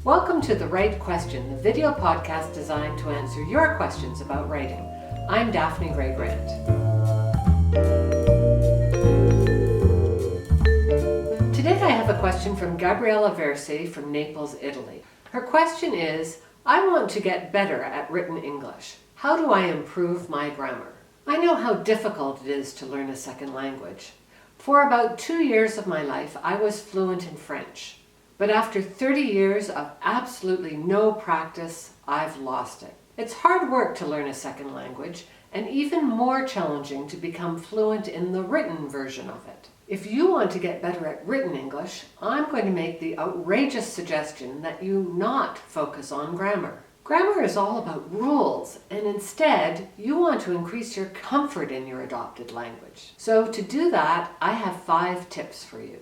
Welcome to The Right Question, the video podcast designed to answer your questions about writing. I'm Daphne Gray Grant. Today I have a question from Gabriella Versi from Naples, Italy. Her question is, I want to get better at written English. How do I improve my grammar? I know how difficult it is to learn a second language. For about 2 years of my life, I was fluent in French. But after 30 years of absolutely no practice, I've lost it. It's hard work to learn a second language, and even more challenging to become fluent in the written version of it. If you want to get better at written English, I'm going to make the outrageous suggestion that you not focus on grammar. Grammar is all about rules, and instead, you want to increase your comfort in your adopted language. So to do that, I have 5 tips for you.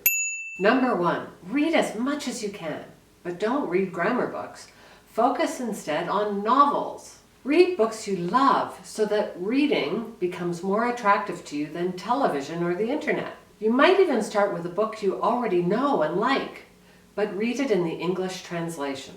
Number 1, read as much as you can, but don't read grammar books. Focus instead on novels. Read books you love so that reading becomes more attractive to you than television or the internet. You might even start with a book you already know and like, but read it in the English translation.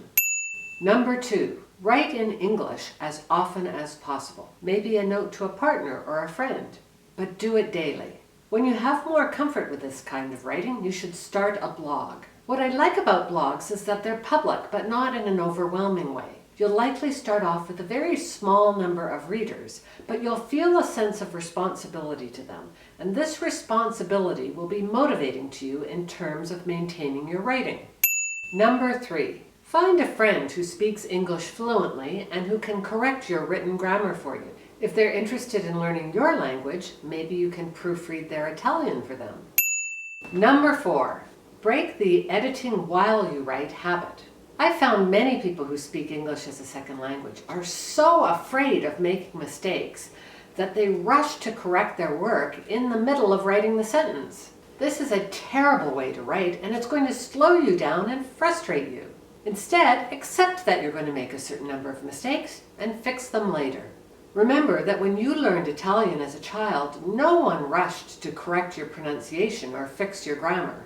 Number 2, write in English as often as possible. Maybe a note to a partner or a friend, but do it daily. When you have more comfort with this kind of writing, you should start a blog. What I like about blogs is that they're public, but not in an overwhelming way. You'll likely start off with a very small number of readers, but you'll feel a sense of responsibility to them. And this responsibility will be motivating to you in terms of maintaining your writing. Number 3, find a friend who speaks English fluently and who can correct your written grammar for you. If they're interested in learning your language, maybe you can proofread their Italian for them. Number 4, break the editing while you write habit. I found many people who speak English as a second language are so afraid of making mistakes that they rush to correct their work in the middle of writing the sentence. This is a terrible way to write, and it's going to slow you down and frustrate you. Instead, accept that you're going to make a certain number of mistakes and fix them later. Remember that when you learned Italian as a child, no one rushed to correct your pronunciation or fix your grammar.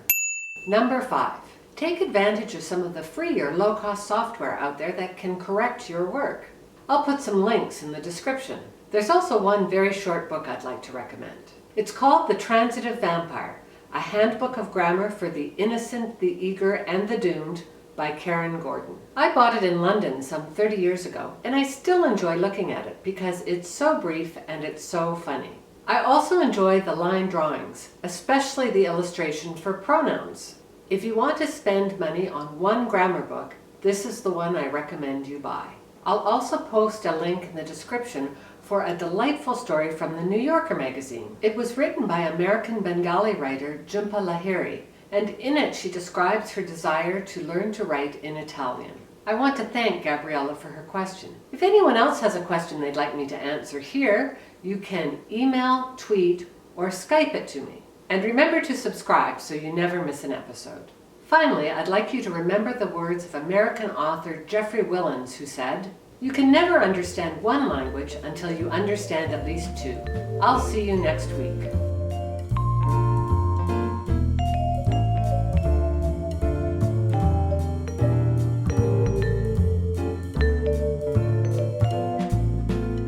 Number 5, take advantage of some of the free or low-cost software out there that can correct your work. I'll put some links in the description. There's also one very short book I'd like to recommend. It's called The Transitive Vampire, a handbook of grammar for the innocent, the eager, and the doomed, by Karen Gordon. I bought it in London some 30 years ago, and I still enjoy looking at it because it's so brief and it's so funny. I also enjoy the line drawings, especially the illustration for pronouns. If you want to spend money on one grammar book, this is the one I recommend you buy. I'll also post a link in the description for a delightful story from the New Yorker magazine. It was written by American Bengali writer Jhumpa Lahiri, and in it she describes her desire to learn to write in Italian. I want to thank Gabriella for her question. If anyone else has a question they'd like me to answer here, you can email, tweet, or Skype it to me. And remember to subscribe so you never miss an episode. Finally, I'd like you to remember the words of American author Jeffrey Willens, who said, "You can never understand one language until you understand at least 2. I'll see you next week."